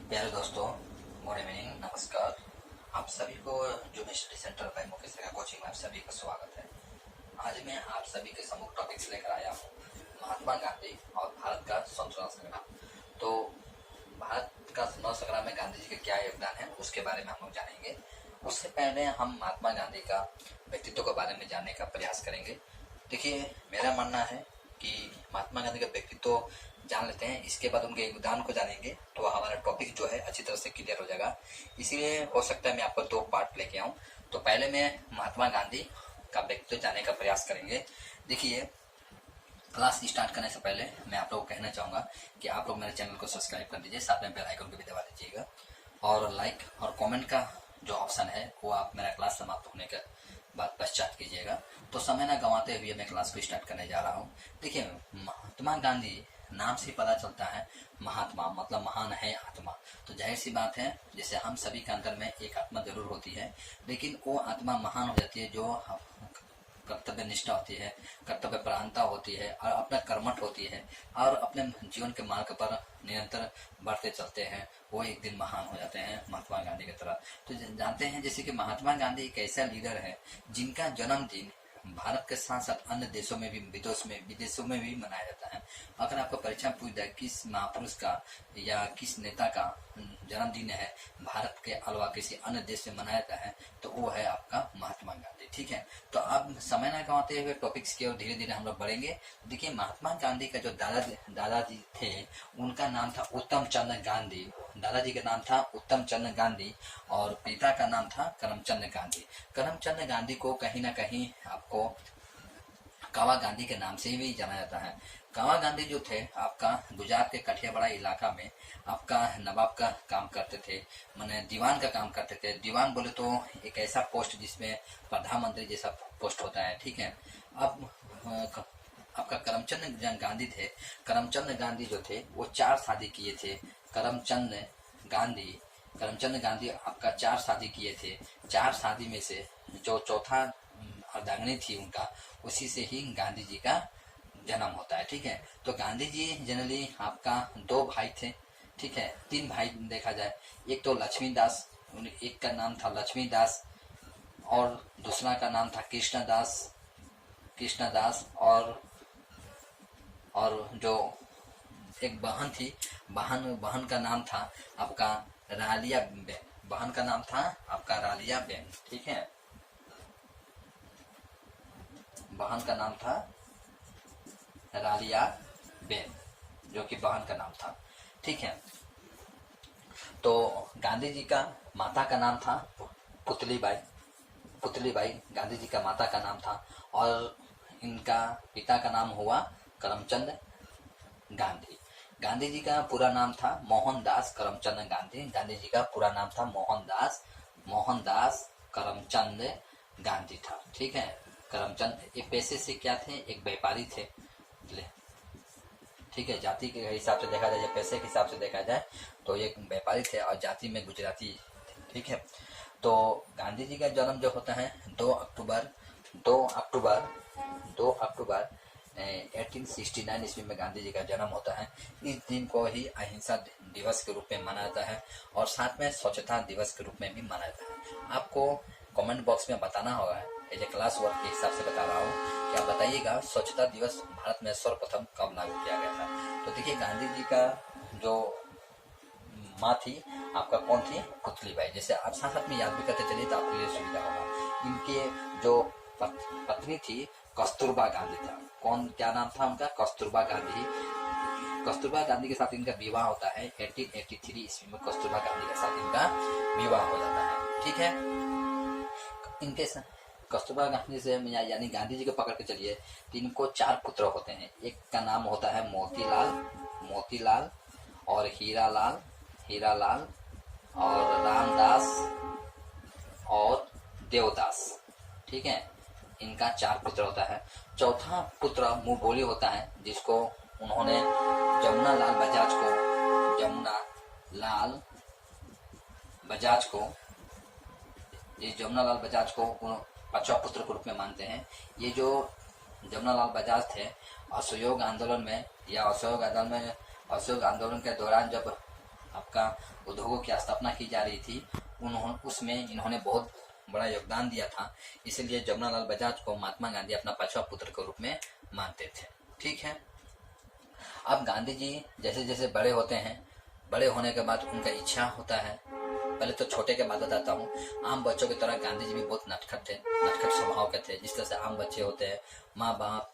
प्यारे दोस्तों, good evening, नमस्कार। आप सभी को जो मैं स्टडी सेंटर बाय मुकेश का कोचिंग में आप सभी का स्वागत है। आज मैं आप सभी के सम्मुख टॉपिक्स लेकर आया हूँ, महात्मा गांधी और भारत का स्वतंत्रता संग्राम। तो भारत का स्वतंत्रता संग्राम में गांधी जी का क्या योगदान है उसके बारे में हम लोग जानेंगे। उससे पहले हम महात्मा गांधी का व्यक्तित्व के बारे में जानने का प्रयास करेंगे। देखिए, मेरा मानना है कि महात्मा गांधी का व्यक्तित्व जान लेते हैं, इसके बाद उनके योगदान को जानेंगे तो हमारा टॉपिक जो है अच्छी तरह से क्लियर हो जाएगा। इसीलिए हो सकता है मैं आपको 2 पार्ट लेके आऊँ। तो पहले मैं महात्मा गांधी का व्यक्तित्व जानने का प्रयास करेंगे। देखिए, क्लास स्टार्ट करने से पहले मैं आप लोग को कहना चाहूँगा कि आप लोग मेरे चैनल को सब्सक्राइब कर दीजिए, साथ में बेल आइकन को भी दबा दीजिएगा और लाइक और कमेंट का जो ऑप्शन है वो आप मेरा क्लास समाप्त होने के बाद पश्चात कीजिएगा। तो समय न गंवाते हुए मैं क्लास को स्टार्ट करने जा रहा हूँ। देखिए, महात्मा गांधी नाम से पता चलता है, महात्मा मतलब महान है आत्मा। तो जाहिर सी बात है, जैसे हम सभी के अंदर में एक आत्मा जरूर होती है, लेकिन वो आत्मा महान हो जाती है जो कर्तव्य निष्ठा होती है, कर्तव्य परायणता होती है और अपना कर्मठ होती है और अपने जीवन के मार्ग पर निरंतर बढ़ते चलते हैं, वो एक दिन महान हो जाते हैं महात्मा गांधी की तरह। तो जानते हैं जैसे कि महात्मा गांधी एक ऐसा लीडर है जिनका जन्मदिन भारत के साथ साथ अन्य देशों में भी विदेशों में भी मनाया जाता है। अगर आपको परीक्षा पूछ जाए किस महापुरुष का या किस नेता का जन्मदिन है भारत के अलावा किसी अन्य देश में मनाया जाता है तो वो है आपका महात्मा गांधी। ठीक है, तो अब समय न गंवाते हुए टॉपिक्स की ओर धीरे धीरे हम लोग बढ़ेंगे। देखिए, महात्मा गांधी का जो दादाजी थे उनका नाम था उत्तम चंद्र गांधी। दादाजी का नाम था उत्तम चंद्र गांधी और पिता का नाम था करमचंद गांधी। करमचंद गांधी को कहीं ना कहीं आपको कावा गांधी के नाम से भी जाना जाता है। कावा गांधी जो थे आपका गुजरात के कठियावाड़ा इलाका में आपका नवाब का काम करते थे, माने दीवान का काम करते थे। दीवान बोले तो एक ऐसा पोस्ट जिसमें प्रधानमंत्री जैसा पोस्ट होता है। ठीक है, अब आपका करमचंद गांधी थे। करमचंद गांधी जो थे वो 4 शादी किए थे। करमचंद गांधी आपका 4 शादी किए थे। 4 शादी में से जो चौथा अर्धांगिनी थी उनका, उसी से ही गांधी जी का जन्म होता है। ठीक है, तो गांधी जी जनरली आपका 2 भाई थे। ठीक है, 3 भाई देखा जाए, एक तो लक्ष्मीदास, एक का नाम था लक्ष्मीदास और दूसरा का नाम था कृष्णदास और जो एक बहन थी, बहन का नाम था आपका रालिया बेन। बहन का नाम था आपका रालिया बेन। ठीक है, बहन का नाम था रालिया बेन, जो कि बहन का नाम था। ठीक है, तो गांधी जी का माता का नाम था पुतलीबाई गांधी जी का माता का नाम था और इनका पिता का नाम हुआ करमचंद गांधी। गांधी जी का पूरा नाम था मोहनदास करमचंद गांधी। गांधी जी का पूरा नाम था मोहनदास करमचंद गांधी था। ठीक है, करमचंद ये पेशे से क्या थे, एक व्यापारी थे। ठीक है, जाति के हिसाब से देखा जाए या पैसे के हिसाब से देखा जाए तो ये व्यापारी थे और जाति में गुजराती थे। ठीक है, तो गांधी जी का जन्म जो होता है 2 अक्टूबर 1869 ईस्वी में गांधी जी का जन्म होता है। इस दिन को ही अहिंसा दिवस के रूप में मनाया जाता है और साथ में स्वच्छता दिवस के रूप में भी मनाया जाता है। आपको कमेंट बॉक्स में बताना होगा, ये क्लास वर्क के हिसाब से बता रहा हूँ कि आप बताइएगा स्वच्छता दिवस भारत में सर्वप्रथम कब लागू किया गया था। तो देखिए, गांधी जी का जो माँ थी आपका कौन थी, पुतलीबाई। जैसे आप साथ साथ में याद भी करते चलिए तो आपके लिए सुविधा होगा। इनके जो पत्नी थी कस्तूरबा गांधी था। क्या नाम था उनका, कस्तूरबा गांधी। कस्तूरबा गांधी के साथ इनका विवाह होता है 1883 ईस्वी में। कस्तूरबा गांधी के साथ इनका विवाह हो जाता है। ठीक है, इनके कस्तूरबा गांधी से यानी गांधी जी को पकड़ के चलिए तो इनको 4 पुत्र होते हैं। एक का नाम होता है मोतीलाल और हीरालाल और रामदास और देवदास। ठीक है, इनका 4 पुत्र होता है। चौथा पुत्र मुंह बोली होता है, जिसको उन्होंने जमुना लाल बजाज को 5वां पुत्र के रूप में मानते हैं। ये जो जमुनालाल बजाज थे असहयोग आंदोलन के दौरान जब आपका आपका उद्योगों की स्थापना की जा रही थी, उसमें इन्होंने बहुत बड़ा योगदान दिया था। इसलिए जमुनालाल बजाज को महात्मा गांधी अपना पांचवा पुत्र के रूप में मानते थे। ठीक है। अब गांधी जी जैसे जैसे बड़े होते हैं, बड़े होने के बाद उनका इच्छा होता है, पहले तो छोटे के बाद बताता हूँ। आम बच्चों की तरह गांधी जी भी बहुत नटखट थे, नटखट स्वभाव के थे। जिस तरह से आम बच्चे होते हैं, माँ बाप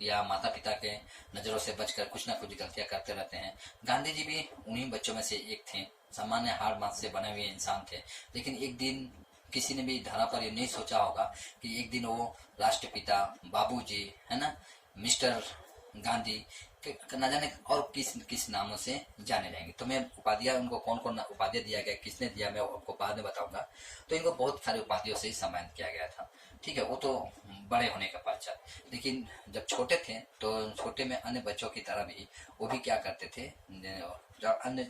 या माता पिता के नजरों से बचकर कुछ ना कुछ गलतियां करते रहते हैं, गांधी जी भी उन्हीं बच्चों में से एक थे। सामान्य हाड़ मांस से बने हुए इंसान थे, लेकिन एक दिन किसी ने भी धरा पर ये नहीं सोचा होगा कि एक दिन वो राष्ट्रपिता, बाबूजी, है ना, मिस्टर गांधी न जाने और किस किस नामों से जाने जाएंगे। तो मैं उपाधियां, उनको कौन कौन उपाधियां दिया गया, किसने दिया, मैं आपको बाद में बताऊंगा। तो इनको बहुत सारी उपाधियों से सम्मानित किया गया था। ठीक है, वो तो बड़े होने का पश्चात। लेकिन जब छोटे थे तो छोटे में अन्य बच्चों की तरह भी वो भी क्या करते थे, जब अन्य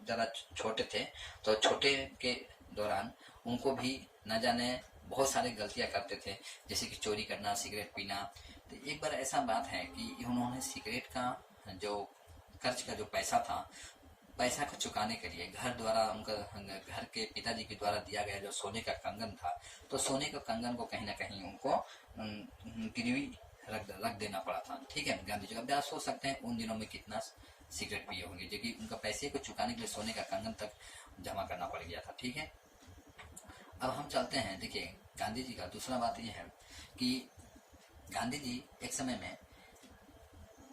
जरा छोटे थे तो छोटे के दौरान उनको भी न जाने बहुत सारी गलतियां करते थे, जैसे कि चोरी करना, सिगरेट पीना। तो एक बार ऐसा बात है कि उन्होंने सिगरेट का जो खर्च का जो पैसा था, पैसा को चुकाने के लिए घर द्वारा, उनका घर के पिताजी के द्वारा दिया गया जो सोने का कंगन था, तो सोने के कंगन को कहीं ना कहीं उनको गिरवी रख देना पड़ा था। ठीक है, गांधी जी। अब आप सोच सकते हैं उन दिनों में कितना सिगरेट पिए होंगे, जो कि उनका पैसे को चुकाने के लिए सोने का कंगन तक जमा करना पड़ गया था। ठीक है, अब हम चलते हैं। देखिए, गांधी जी का दूसरा बात यह है कि गांधी जी एक समय में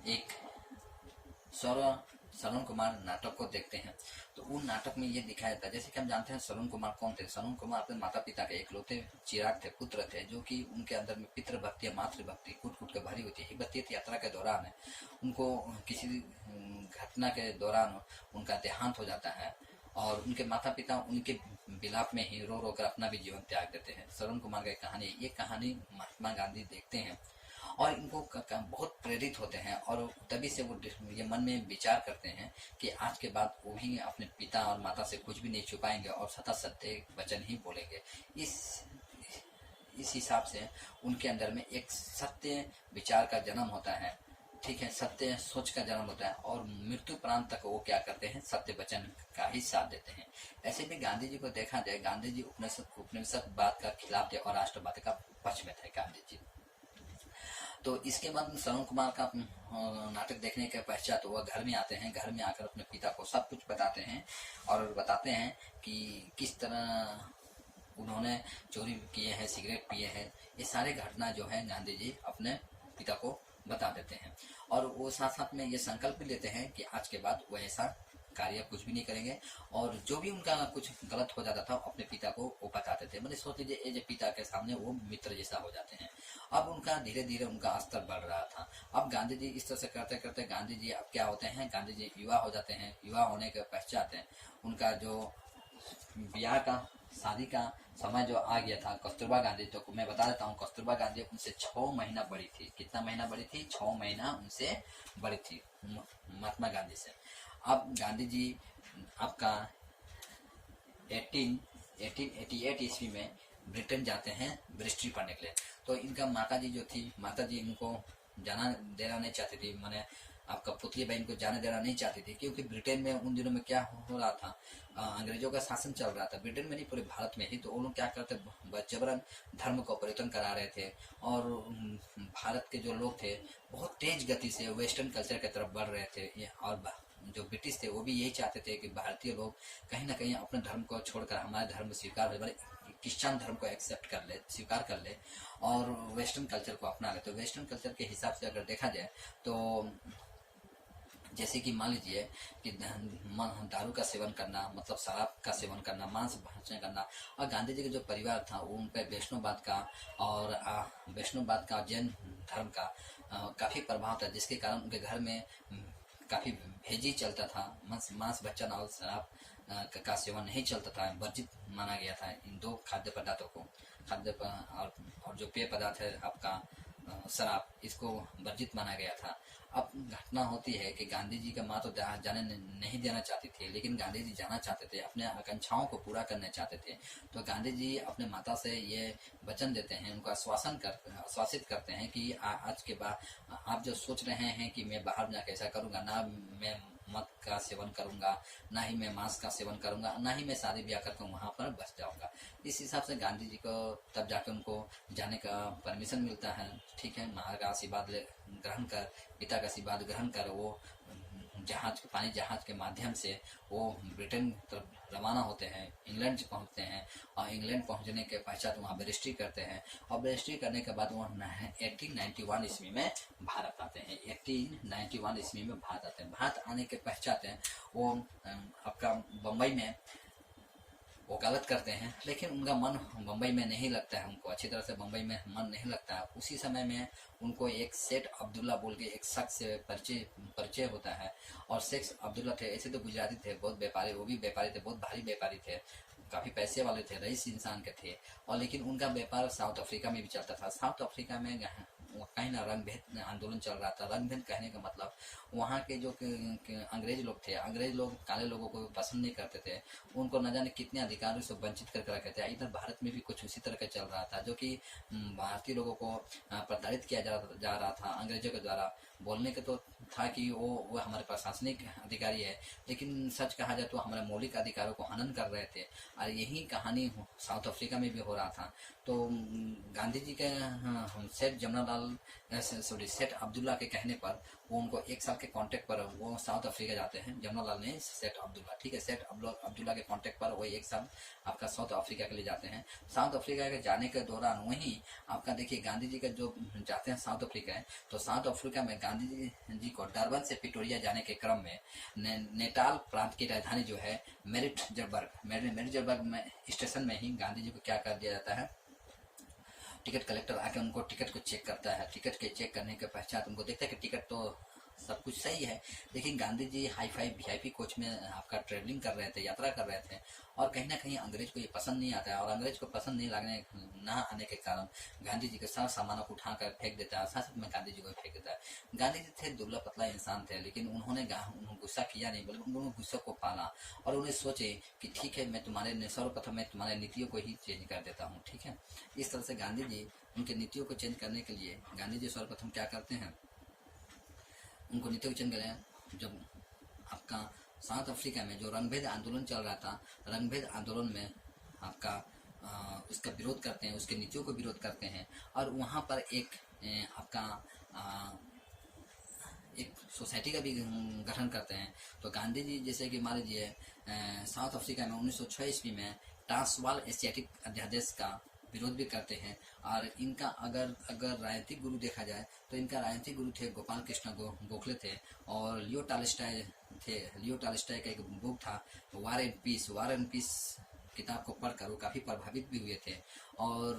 एक श्रवण कुमार नाटक को देखते हैं। तो उन नाटक में ये दिखाया था, जैसे कि हम जानते हैं श्रवण कुमार कौन थे। श्रवण कुमार अपने माता पिता के इकलौते चिराग थे, पुत्र थे, जो कि उनके अंदर में पितृभक्ति या मातृभक्ति कूट कूट के भरी होती है। बत्तीय यात्रा के दौरान उनको किसी घटना के दौरान उनका देहांत हो जाता है और उनके माता पिता उनके विलाप में ही रो रो कर अपना भी जीवन त्याग देते हैं। श्रवण कुमार की कहानी, ये कहानी महात्मा गांधी देखते हैं और इनको बहुत प्रेरित होते हैं और तभी से वो ये मन में विचार करते हैं कि आज के बाद वो भी अपने पिता और माता से कुछ भी नहीं छुपाएंगे और सदा सत्य वचन ही बोलेंगे। इस हिसाब से उनके अंदर में एक सत्य विचार का जन्म होता है। ठीक है, सत्य सोच का जन्म होता है और मृत्यु प्रांत तक वो क्या करते हैं, सत्य वचन का ही साथ देते हैं। ऐसे भी गांधी जी को देखा जाए, गांधी जी उपनिषद बात का खिलाफ थे और राष्ट्रवाद का पक्ष में थे गांधी जी। तो इसके बाद श्रवण कुमार का नाटक देखने के पश्चात वह घर में आते हैं। घर में आकर अपने पिता को सब कुछ बताते हैं और बताते हैं कि किस तरह उन्होंने चोरी किए हैं, सिगरेट पिए हैं। ये सारे घटना जो है गांधी जी अपने पिता को बता देते हैं और वो साथ साथ में ये संकल्प भी लेते हैं कि आज के बाद वो ऐसा कार्य कुछ भी नहीं करेंगे और जो भी उनका कुछ गलत हो जाता था अपने पिता को वो बताते थे। मतलब सोच लीजिए, ये पिता के सामने वो मित्र जैसा हो जाते हैं। अब उनका धीरे धीरे उनका स्तर बढ़ रहा था। अब गांधी जी इस तरह से करते करते गांधी जी अब क्या होते हैं, गांधी जी युवा हो जाते हैं। युवा होने के पश्चात उनका जो ब्याह का, शादी का समय जो आ गया था, कस्तूरबा गांधी, तो मैं बता देता हूँ, कस्तूरबा गांधी उनसे 6 महीना बड़ी थी। कितना महीना बड़ी थी? 6 महीना उनसे बड़ी थी महात्मा गांधी से। अब गांधी जी आपका 1888 ईस्वी में ब्रिटेन जाते हैं ब्रिस्ट्री पढ़ने के लिए। तो इनका माता जी जो थी, माता जी इनको जाना देना नहीं चाहती थी, माने आपका पुतली बहन को जाने देना नहीं चाहती थी, क्योंकि ब्रिटेन में उन दिनों में क्या हो रहा था, अंग्रेजों का शासन चल रहा था। ब्रिटेन में नहीं, पूरे भारत में ही। तो वो लोग क्या करते, जबरन धर्म को परिवर्तन करा रहे थे और भारत के जो लोग थे बहुत तेज गति से वेस्टर्न कल्चर की तरफ बढ़ रहे थे। और जो ब्रिटिश थे वो भी यही चाहते थे कि भारतीय लोग कहीं ना कहीं अपने धर्म को छोड़कर हमारे धर्म स्वीकार, क्रिश्चियन धर्म को एक्सेप्ट कर ले, स्वीकार कर ले और वेस्टर्न कल्चर को अपना ले। तो वेस्टर्न कल्चर के हिसाब से अगर देखा जाए तो जैसे कि मान लीजिए कि दारू का सेवन करना, मतलब शराब का सेवन करना, मांस भक्षण करना। और गांधी जी का जो परिवार था वो उन पर वैष्णववाद का और वैष्णववाद का, जैन धर्म का काफ़ी प्रभाव था, जिसके कारण उनके घर में काफ़ी भेजी चलता था। मांस भक्षण और शराब का सेवन नहीं चलता था, वर्जित माना गया था इन दो खाद्य पदार्थों को। खाद्य और जो पेय पदार्थ है आपका शराब, इसको वर्जित माना गया था। अब घटना होती है कि गांधी जी का माँ तो जाने नहीं देना चाहती थी, लेकिन गांधी जी जाना चाहते थे, अपने आकांक्षाओं को पूरा करना चाहते थे। तो गांधी जी अपने माता से ये वचन देते हैं, उनको आश्वासित करते हैं कि आज के बाद आप जो सोच रहे हैं कि मैं बाहर जाकर ऐसा करूंगा ना, मैं मद का सेवन करूंगा, ना ही मैं मांस का सेवन करूंगा, ना ही मैं शादी ब्याह करके वहां पर बस जाऊंगा। इस हिसाब से गांधी जी को तब जाकर उनको जाने का परमिशन मिलता है। ठीक है, माँ का आशीर्वाद ग्रहण कर, पिता का आशीर्वाद ग्रहण कर वो जहाज, पानी जहाज के माध्यम से वो ब्रिटेन तरफ रवाना होते हैं, इंग्लैंड पहुंचते हैं, और इंग्लैंड पहुंचने के पश्चात वहाँ बैरिस्ट्री करते हैं, और बैरिस्ट्री करने के बाद वो 1891 ईस्वी में भारत आते हैं। 1891 ईस्वी में भारत आते हैं। भारत आने के पश्चात वो आपका बम्बई में वकालत करते हैं, लेकिन उनका मन बम्बई में नहीं लगता है, उनको अच्छी तरह से बम्बई में मन नहीं लगता है। उसी समय में उनको एक सेठ अब्दुल्ला बोल के एक शख्स से परिचय होता है, और शेख अब्दुल्ला थे, ऐसे तो गुजराती थे, बहुत व्यापारी, वो भी व्यापारी थे, बहुत भारी व्यापारी थे, काफ़ी पैसे वाले थे, रईस इंसान के थे, और लेकिन उनका व्यापार साउथ अफ्रीका में भी चलता था। साउथ अफ्रीका में कहीं ना रंग भेद आंदोलन चल रहा था। रंग भेद कहने का मतलब वहाँ के जो अंग्रेज लोग थे, अंग्रेज लोग काले लोगों को पसंद नहीं करते थे, उनको न जाने कितने अधिकारों से वंचित करके रखे थे। इधर भारत में भी कुछ उसी तरह का चल रहा था, जो कि भारतीय लोगों को प्रताड़ित किया जा रहा था अंग्रेजों के द्वारा। बोलने के तो था कि वो हमारे प्रशासनिक अधिकारी है, लेकिन सच कहा जाए तो हमारे मौलिक अधिकारों को हनन कर रहे थे, और यही कहानी साउथ अफ्रीका में भी हो रहा था। तो गांधी जी के सेठ सेठ अब्दुल्ला के कहने पर वो उनको 1 साल के कॉन्ट्रैक्ट पर वो साउथ अफ्रीका जाते हैं। जमनालाल ने सेठ अब्दुल्ला, ठीक है, सेठ अब्दुल्ला के कॉन्ट्रैक्ट पर वो 1 साल आपका साउथ अफ्रीका के लिए जाते हैं। साउथ अफ्रीका के जाने के दौरान वहीं आपका देखिए गांधी जी का जो जाते हैं साउथ अफ्रीका है, तो साउथ अफ्रीका में गांधी जी को डरबन से पिटोरिया जाने के क्रम में नेटाल प्रांत की राजधानी जो है मेरिट्सबर्ग में स्टेशन में ही गांधी जी को क्या कर दिया जाता है, टिकट कलेक्टर आके उनको टिकट को चेक करता है। टिकट के चेक करने के पश्चात उनको देखता है कि टिकट तो सब कुछ सही है, लेकिन Gandhi ji hi fi VIP coach में आपका ट्रेवलिंग कर रहे थे, यात्रा कर रहे थे, और कहीं ना कहीं अंग्रेज को ये पसंद नहीं आता है, और अंग्रेज को पसंद नहीं लगने ना आने के कारण गांधी जी के सारे सामानों को उठाकर फेंक देता है, साथ में गांधी जी को फेंक देता है। गांधी जी थे दुबला पतला इंसान थे, लेकिन उन्होंने गुस्सा किया नहीं, बल्कि उन्होंने गुस्से को पाला, और उन्हें सोचे कि ठीक है, मैं तुम्हारे सर्वप्रथम मैं तुम्हारे नीतियों को ही चेंज कर देता हूँ। ठीक है, इस तरह से गांधी जी उनके नीतियों को चेंज करने के लिए गांधी जी सर्वप्रथम क्या करते हैं, उनको नीतियों को चेंज करें। जब आपका साउथ अफ्रीका में जो रंगभेद आंदोलन चल रहा था, रंगभेद आंदोलन में आपका उसका विरोध करते हैं, उसके नीतियों को विरोध करते हैं, और वहाँ पर एक आपका एक सोसाइटी का भी गठन करते हैं। तो गांधी जी जैसे कि मान लीजिए साउथ अफ्रीका में 1906 ईस्वी में ट्रांसवाल एशियाटिक अध्यादेश का विरोध भी करते हैं, और इनका अगर राजनीतिक गुरु देखा जाए तो इनका राजनीतिक गुरु थे गोपाल कृष्ण गोखले थे, और लियो टॉलस्टॉय थे। लियो टॉलस्टॉय का एक बुक था वार एंड पीस किताब को पढ़कर वो काफ़ी प्रभावित भी हुए थे, और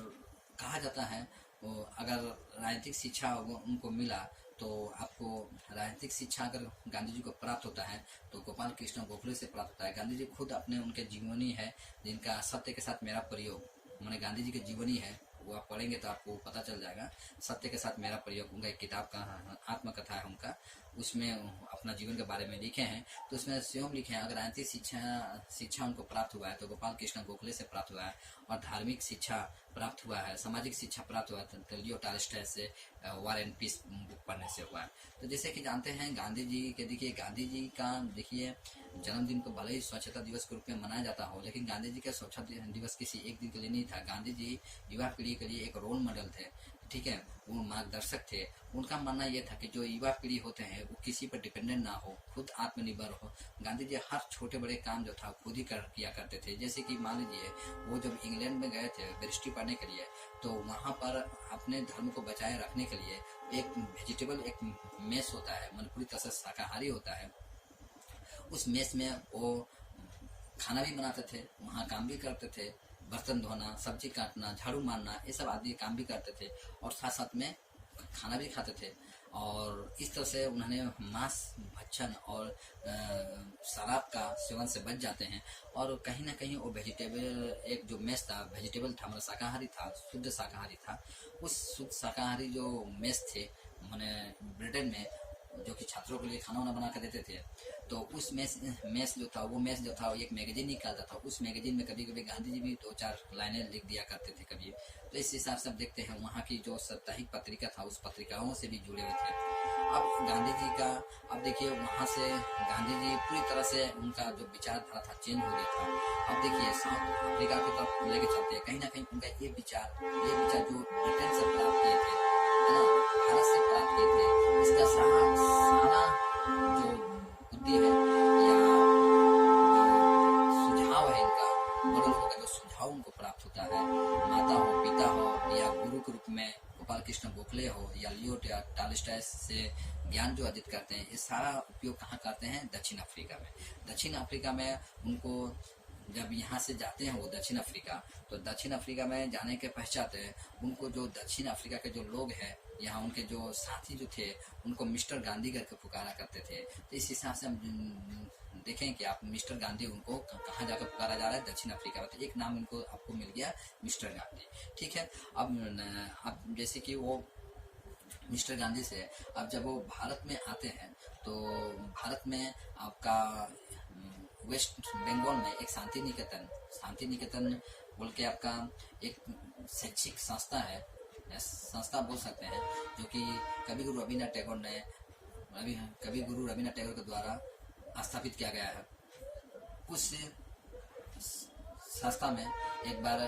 कहा जाता है अगर राजनीतिक शिक्षा उनको मिला तो आपको राजनीतिक शिक्षा अगर गांधी जी को प्राप्त होता है तो गोपाल कृष्ण गोखले से प्राप्त होता है। गांधी जी खुद अपने उनके जीवनी है जिनका सत्य के साथ मेरा प्रयोग, मैंने गांधी जी की जीवनी है, वो आप पढ़ेंगे तो आपको पता चल जाएगा। सत्य के साथ मेरा प्रयोग उनका एक किताब का आत्मकथा है उनका, उसमें अपना जीवन के बारे में लिखे हैं। तो उसमें स्वयं लिखे हैं अगर राजनीतिक शिक्षा उनको प्राप्त हुआ है तो गोपाल कृष्ण गोखले से प्राप्त हुआ है, और धार्मिक शिक्षा प्राप्त हुआ है, सामाजिक शिक्षा प्राप्त हुआ है तो लियो टॉलस्टॉय से वार एंड पीस बुक पढ़ने से हुआ है। तो जैसे कि जानते हैं गांधी जी के, देखिए गांधी जी का देखिए जन्मदिन को भले ही स्वच्छता दिवस के रूप में मनाया जाता हो, लेकिन गांधी जी का स्वच्छता दिवस किसी एक दिन के लिए नहीं था। गांधी जी युवा पीढ़ी के लिए एक रोल मॉडल थे, ठीक है, वो मार्गदर्शक थे। उनका मानना यह था कि जो युवा पीढ़ी होते हैं वो किसी पर डिपेंडेंट ना हो, खुद आत्मनिर्भर हो। गांधी जी हर छोटे बड़े काम जो था खुद ही किया करते थे। जैसे कि मान लीजिए वो जब इंग्लैंड में गए थे बैरिस्ट्री पढ़ने के लिए, तो वहाँ पर अपने धर्म को बचाए रखने के लिए एक वेजिटेबल एक मेस होता है, मतलब पूरी तरह से शाकाहारी होता है। उस मेस में वो खाना भी बनाते थे, वहाँ काम भी करते थे, बर्तन धोना, सब्जी काटना, झाड़ू मारना, ये सब आदि काम भी करते थे, और साथ साथ में खाना भी खाते थे। और इस तरह से उन्होंने मांस भक्षण और शराब का सेवन से बच जाते हैं। और कहीं ना कहीं वो वेजिटेबल एक जो मेस था, वेजिटेबल था, मतलब शाकाहारी था, शुद्ध शाकाहारी था। उस शुद्ध शाकाहारी जो मेस थे मैंने ब्रिटेन में, जो कि छात्रों के लिए खाना वाना बना कर देते थे, तो उस मेस जो था वो एक मैगजीन निकालता था। उस मैगजीन में कभी कभी गांधी जी भी 2-4 लाइनें लिख दिया करते थे कभी। तो इस हिसाब से आप देखते हैं वहाँ की जो साप्ताहिक पत्रिका था उस पत्रिकाओं से भी जुड़े हुए थे। अब गांधी जी का, अब देखिए वहाँ से गांधी जी पूरी तरह से उनका जो विचारधारा था चेंज हो गया था। अब देखिए साउथ अफ्रीका की तरफ लेके चलते हैं, कहीं ना कहीं उनका ये विचार जो ब्रिटेन से प्राप्त किए थे, है ना, भारत से प्राप्त किए थे, इसका सारा जो बुद्धि है या जो सुझाव है इनका, बड़े लोगों का जो सुझाव उनको प्राप्त होता है, माता हो, पिता हो, या गुरु के रूप में गोपाल कृष्ण गोखले हो, या लियो टॉलस्टॉय से ज्ञान जो अर्जित करते हैं, ये सारा उपयोग कहाँ करते हैं? दक्षिण अफ्रीका में। दक्षिण अफ्रीका में उनको जब यहाँ से जाते हैं वो दक्षिण अफ्रीका, तो दक्षिण अफ्रीका में जाने के पश्चात उनको जो दक्षिण अफ्रीका के जो लोग हैं, यहाँ उनके जो साथी जो थे, उनको मिस्टर गांधी करके पुकारा करते थे। तो इस हिसाब से हम देखें कि आप मिस्टर गांधी उनको कहाँ जाकर पुकारा जा रहा है? दक्षिण अफ्रीका में। तो एक नाम इनको आपको मिल गया, मिस्टर गांधी। ठीक है। अब जैसे कि वो मिस्टर गांधी से अब जब वो भारत में आते हैं, तो भारत में आपका वेस्ट बंगाल में एक शांति निकेतन बोल के आपका एक शैक्षिक संस्था है, संस्था बोल सकते हैं, जो कि कवि गुरु रविन्द्रनाथ टैगोर के द्वारा स्थापित किया गया है। उस संस्था में एक बार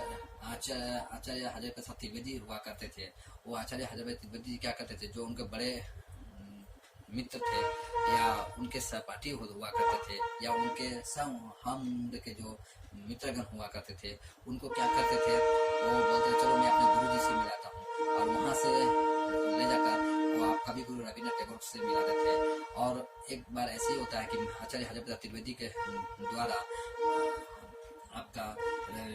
आचार्य हजरत प्रसाद त्रिवेदी हुआ करते थे। वो आचार्य हजरत त्रिवेदी क्या करते थे, जो उनके बड़े मित्र थे या उनके सहपाठी हुआ करते थे, या उनके हम के जो मित्रगण हुआ करते थे, उनको क्या करते थे, वो बोलते थे चलो मैं अपने गुरु जी से मिलाता हूँ, और वहाँ से ले जाकर वो आप कवि गुरु रविन्द्रनाथ टैगोर से मिलाते थे। और एक बार ऐसे ही होता है कि आचार्य हजरत प्रसाद त्रिवेदी के द्वारा आपका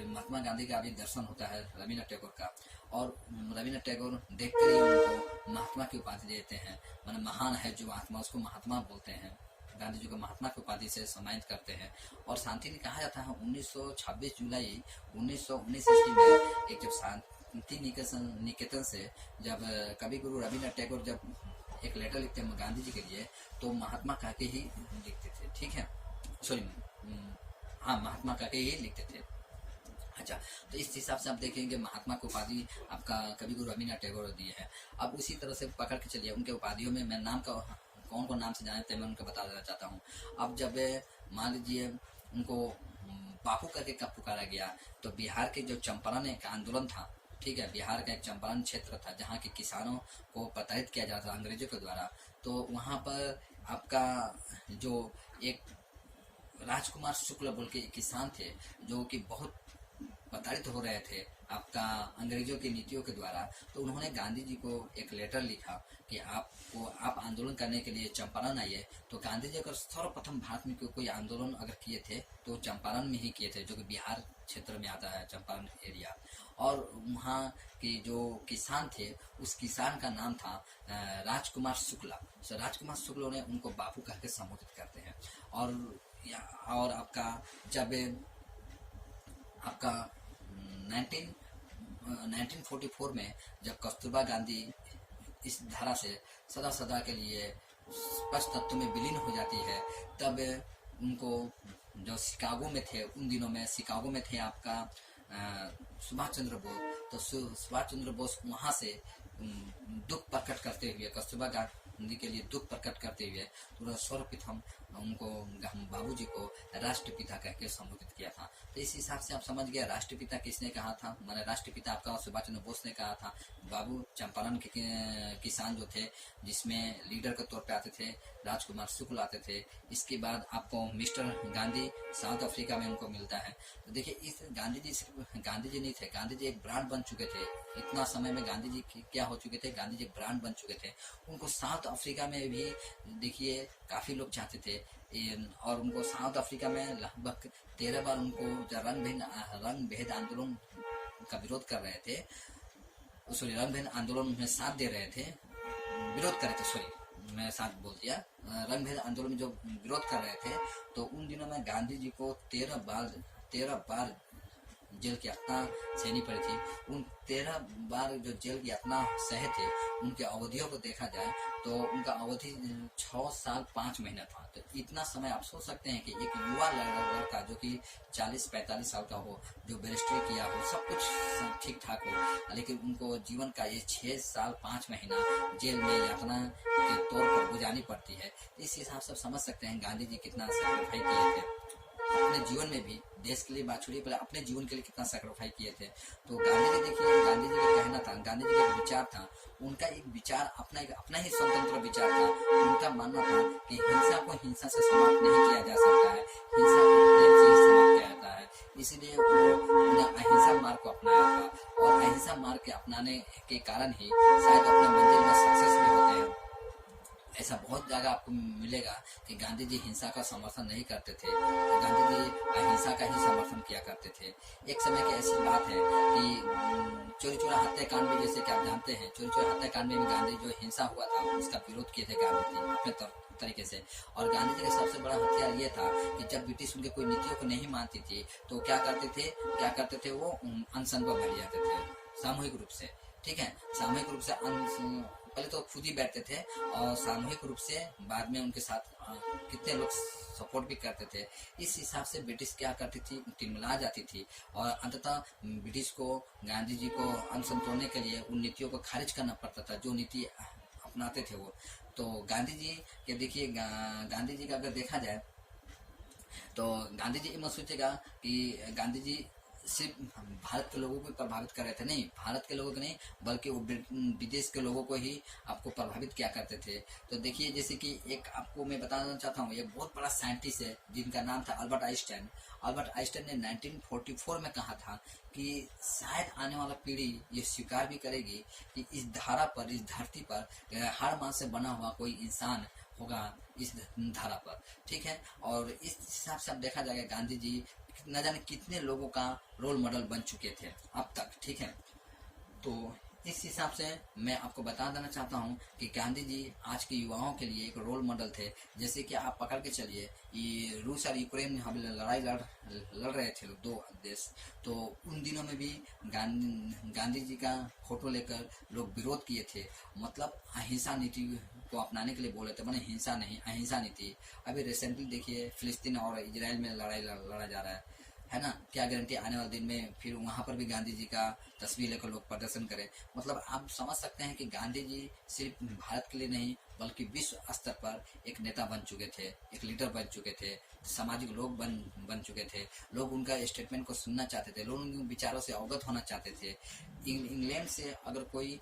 महात्मा गांधी का भी दर्शन होता है रविन्द्रनाथ टैगोर का, और रविन्द्रनाथ टैगोर देखकर ही उनको महात्मा की उपाधि देते हैं। माने महान है जो आत्मा, उसको महात्मा बोलते हैं। गांधी जी को महात्मा की उपाधि से सम्मानित करते हैं। और शांति ने कहा जाता है 26 जुलाई 1919 ईस्वी में एक जब शांति निकेतन से जब कवि गुरु रविन्द्रनाथ टैगोर जब एक लेटर लिखते हैं गांधी जी के लिए, तो महात्मा कह के ही लिखते थे। ठीक है, महात्मा कह के ही लिखते थे। अच्छा, तो इस हिसाब से आप देखेंगे महात्मा को उपाधि आपका कवि गुरु रविन्द्रनाथ टैगोर दिए हैं। अब उसी तरह से पकड़ के चलिए उनके उपाधियों में मैं नाम का कौन कौन नाम से जानते हैं मैं उनको बता देना चाहता हूँ। अब जब मान लीजिए उनको बापू करके कब पुकारा गया, तो बिहार के जो चंपारण एक आंदोलन था, ठीक है, बिहार का एक चंपारण क्षेत्र था जहाँ के किसानों को प्रताड़ित किया जाता था अंग्रेजों के द्वारा। तो वहाँ पर आपका जो एक राजकुमार शुक्ल बोल के किसान थे, जो कि बहुत प्रताड़ित हो रहे थे आपका अंग्रेजों की नीतियों के द्वारा। तो उन्होंने गांधी जी को एक लेटर लिखा कि आप आंदोलन करने के लिए चंपारण आइए। तो गांधी जी अगर सर्वप्रथम भारत में कोई आंदोलन अगर किए थे तो चंपारण में ही किए थे, जो कि बिहार क्षेत्र में आता है चंपारण एरिया। और वहाँ के जो किसान थे, उस किसान का नाम था राजकुमार शुक्ला। तो राजकुमार शुक्ला ने उनको बापू कह के संबोधित करते हैं। और आपका जब आपका 1944 में जब कस्तूरबा गांधी इस धारा से सदा के लिए स्पष्ट तत्व में विलीन हो जाती है, तब उनको जो शिकागो में थे, उन दिनों में शिकागो में थे आपका सुभाष चंद्र बोस। तो सुभाष चंद्र बोस वहाँ से दुख प्रकट करते हुए, कस्तूरबा गांधी के लिए दुख प्रकट करते हुए सर्वप्रथम उनको बाबूजी को राष्ट्रपिता कह के संबोधित किया था। तो इस हिसाब से आप समझ गए राष्ट्रपिता किसने कहा था। मैंने राष्ट्रपिता आपका सुभाष चंद्र बोस ने कहा था। बाबू चंपारण के किसान जो थे, जिसमें लीडर के तौर पे आते थे राजकुमार शुक्ल आते थे। इसके बाद आपको मिस्टर गांधी साउथ अफ्रीका में उनको मिलता है। तो देखिए इस गांधी जी नहीं थे, गांधी जी एक ब्रांड बन चुके थे। इतना समय में गांधी जी क्या हो चुके थे, गांधी जी ब्रांड बन चुके थे। उनको साउथ अफ्रीका में भी देखिए काफी लोग चाहते थे, और उनको साउथ अफ्रीका में लगभग 13 बार उनको रंग भेद आंदोलन का विरोध कर रहे थे, रंग भेद आंदोलन में साथ दे रहे थे, विरोध कर रहे थे, मैं साथ बोल दिया, रंग भेद आंदोलन में जो विरोध कर रहे थे। तो उन दिनों में गांधी जी को 13 बार जेल की यातना सहनी पड़ी थी, उन 13 बार जो जेल की यातना सहे थे, उनके अवधियों को देखा जाए तो उनका अवधि 6 साल 5 महीना था। तो इतना समय आप सोच सकते हैं कि एक युवा लड़का जो कि 40-45 साल का हो, जो बैरिस्ट्री किया हो, सब कुछ ठीक ठाक हो, लेकिन उनको जीवन का ये 6 साल 5 महीना जेल में यातना के तौर पर गुजारनी पड़ती है। इस हिसाब से समझ सकते हैं गांधी जी कितना सेक्रीफाइस किए थे अपने जीवन में भी, देश के लिए बात छोड़िए, पहले अपने जीवन के लिए कितना सेक्रीफाइस किए थे। तो गांधी जी देखिए, गांधी जी का कहना था, गांधी जी का एक विचार था, उनका एक विचार अपना ही स्वतंत्र विचार था। उनका मानना था कि हिंसा को हिंसा से समाप्त नहीं किया जा सकता है, हिंसा को प्रेम से ही समाप्त किया जाता है। इसीलिए उन्होंने अहिंसा मार्ग को अपनाया था, और अहिंसा मार्ग के अपनाने के कारण ही शायद अपने मंजिल में सक्सेस भी होते हैं। ऐसा बहुत जगह आपको मिलेगा कि गांधी जी हिंसा का समर्थन नहीं करते थे, गांधी जी अहिंसा का ही समर्थन किया करते थे। एक समय की ऐसी बात है कि चोरी चोरा हत्याकांड में, जैसे कि आप जानते हैं, चोरी चोरा हत्याकांड में भी गांधी जो हिंसा हुआ था उसका विरोध किए थे गांधी जी अपने तरीके से। और गांधी जी का सबसे बड़ा हथियार ये था कि जब ब्रिटिश उनके कोई नीतियों को नहीं मानती थी तो क्या करते थे वो अनशन पर बैठ जाते थे, सामूहिक रूप से। ठीक है, सामूहिक रूप से पहले तो खुद ही बैठते थे, और सामूहिक रूप से बाद में उनके साथ कितने लोग सपोर्ट भी करते थे। इस हिसाब से ब्रिटिश क्या करती थी, टिलमिला जाती थी, और अंततः ब्रिटिश को, गांधी जी को अनशन तोड़ने के लिए उन नीतियों को खारिज करना पड़ता था जो नीति अपनाते थे वो। तो गांधी जी के देखिए, गांधी जी का अगर देखा जाए तो गांधी जी मत सोचेगा कि गांधी जी सिर्फ भारत के लोगों को प्रभावित कर रहे थे, नहीं, भारत के लोगों को नहीं, बल्कि वो विदेश के लोगों को ही आपको प्रभावित क्या करते थे। तो देखिए, जैसे कि एक आपको मैं बताना चाहता हूँ, ये बहुत बड़ा साइंटिस्ट है जिनका नाम था अल्बर्ट आइंस्टाइन। अल्बर्ट आइंस्टाइन ने 1944 में कहा था कि शायद आने वाला पीढ़ी ये स्वीकार भी करेगी कि इस धारा पर, इस धरती पर हाड़ मांस से बना हुआ कोई इंसान होगा इस धारा पर। ठीक है, और इस हिसाब से अब देखा जाएगा गांधी जी न जाने कितने लोगों का रोल मॉडल बन चुके थे अब तक। ठीक है, तो इस हिसाब से मैं आपको बता देना चाहता हूँ कि गांधी जी आज के युवाओं के लिए एक रोल मॉडल थे। जैसे कि आप पकड़ के चलिए, ये रूस और यूक्रेन में हम लड़ाई लड़ रहे थे लोग, दो देश, तो उन दिनों में भी गांधी जी का फोटो लेकर लोग विरोध किए थे, मतलब अहिंसा नीति को अपनाने के लिए बोले थे, मैंने हिंसा नहीं, अहिंसा नीति। अभी रिसेंटली देखिए, फिलिस्तीन और इजराइल में लड़ाई लड़ा जा रहा है ना, क्या गारंटी आने वाले दिन में फिर वहां पर भी गांधी जी का तस्वीर लेकर लोग प्रदर्शन करें। मतलब आप समझ सकते हैं कि गांधी जी सिर्फ भारत के लिए नहीं बल्कि विश्व स्तर पर एक नेता बन चुके थे, एक लीडर बन चुके थे, सामाजिक लोग बन चुके थे। लोग उनका स्टेटमेंट को सुनना चाहते थे, लोग उनके विचारों से अवगत होना चाहते थे। इंग्लैंड से अगर कोई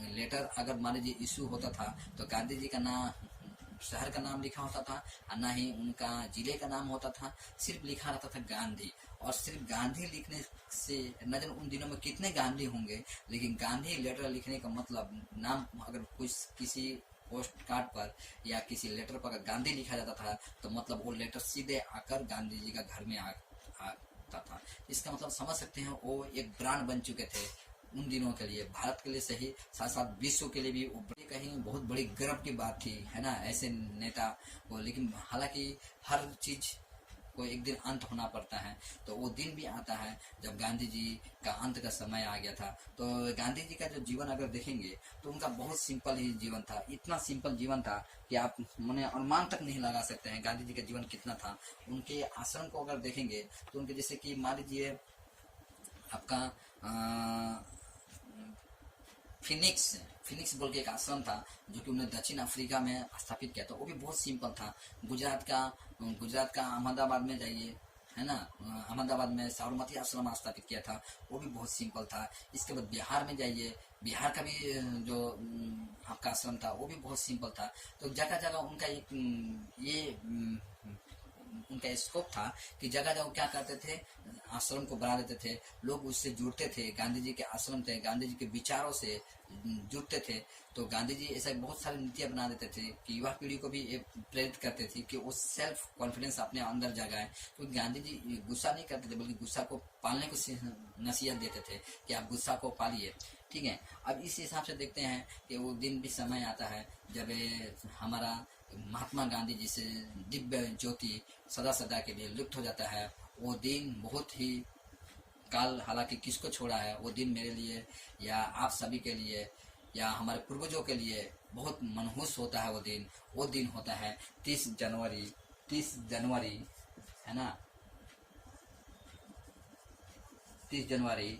लेटर अगर मान लीजिए इशू होता था तो गांधी जी का नाम, शहर का नाम लिखा होता था, और ना ही उनका जिले का नाम होता था, सिर्फ लिखा रहता था गांधी। और सिर्फ गांधी लिखने से न जाने उन दिनों में कितने गांधी होंगे, लेकिन गांधी लेटर लिखने का मतलब, नाम अगर कुछ किसी पोस्ट कार्ड पर या किसी लेटर पर अगर गांधी लिखा जाता था तो मतलब वो लेटर सीधे आकर गांधी जी का घर में आता था। इसका मतलब समझ सकते हैं, वो एक ब्रांड बन चुके थे उन दिनों के लिए, भारत के लिए सही, साथ साथ विश्व के लिए भी वो कहीं बहुत बड़ी गर्व की बात थी, है ना, ऐसे नेता को। लेकिन हालांकि हर चीज को एक दिन अंत होना पड़ता है, तो वो दिन भी आता है जब गांधी जी का अंत का समय आ गया था। तो गांधी जी का जो जीवन अगर देखेंगे तो उनका बहुत सिंपल ही जीवन था, इतना सिंपल जीवन था कि आप मैंने अनुमान तक नहीं लगा सकते हैं गांधी जी का जीवन कितना था। उनके आश्रम को अगर देखेंगे तो उनके, जैसे कि मान लीजिए आपका फिनिक्स बोल के एक आश्रम था जो कि उन्होंने दक्षिण अफ्रीका में स्थापित किया था, वो भी बहुत सिंपल था। गुजरात का अहमदाबाद में जाइए, है ना, अहमदाबाद में साबरमती आश्रम स्थापित किया था, वो भी बहुत सिंपल था। इसके बाद बिहार में जाइए, बिहार का भी जो आपका आश्रम था वो भी बहुत सिंपल था। तो जगह जगह उनका एक ये उनका स्कोप था कि जगह जगह क्या करते थे, आश्रम को बढ़ा देते थे, लोग उससे जुड़ते थे, गांधी जी के आश्रम थे, गांधी जी के विचारों से जुड़ते थे। तो गांधी जी ऐसा बहुत सारी नीतियां बना देते थे कि युवा पीढ़ी को भी प्रेरित करते थे कि वो सेल्फ कॉन्फिडेंस अपने अंदर जगाए। क्योंकि गांधी जी गुस्सा नहीं करते थे बल्कि गुस्सा को पालने को नसीहत देते थे कि आप गुस्सा को पालिए। ठीक है, अब इस हिसाब से देखते हैं कि वो दिन भी समय आता है जब हमारा महात्मा गांधी जी से दिव्य ज्योति सदा सदा के लिए लुप्त हो जाता है। वो दिन बहुत ही काल हालांकि किसको छोड़ा है, वो दिन मेरे लिए या आप सभी के लिए या हमारे पूर्वजों के लिए बहुत मनहूस होता है। वो दिन होता है 30 जनवरी है ना, 30 जनवरी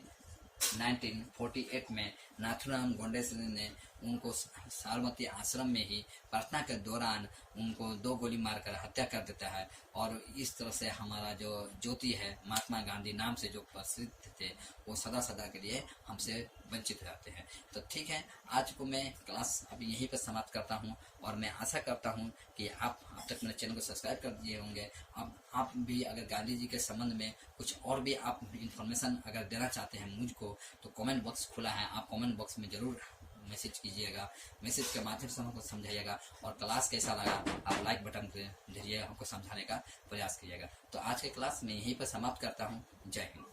1948 में नाथुराम गोडसे ने उनको साबरमती आश्रम में ही प्रार्थना के दौरान उनको 2 गोली मारकर हत्या कर देता है। और इस तरह से हमारा जो ज्योति है, महात्मा गांधी नाम से जो प्रसिद्ध थे, वो सदा सदा के लिए हमसे वंचित रहते हैं। तो ठीक है, आज को मैं क्लास अभी यहीं पर समाप्त करता हूँ और मैं आशा करता हूँ कि आप अब तक मेरे चैनल को सब्सक्राइब कर दिए होंगे। अब आप भी अगर गांधी जी के संबंध में कुछ और भी आप इंफॉर्मेशन अगर देना चाहते हैं मुझको, तो कमेंट बॉक्स खुला है, आप कमेंट बॉक्स में जरूर मैसेज कीजिएगा। मैसेज के माध्यम से हमको समझाइएगा और क्लास कैसा लगा आप लाइक बटन के जरिए हमको समझाने का प्रयास कीजिएगा। तो आज के क्लास में यहीं पर समाप्त करता हूँ। जय हिंद।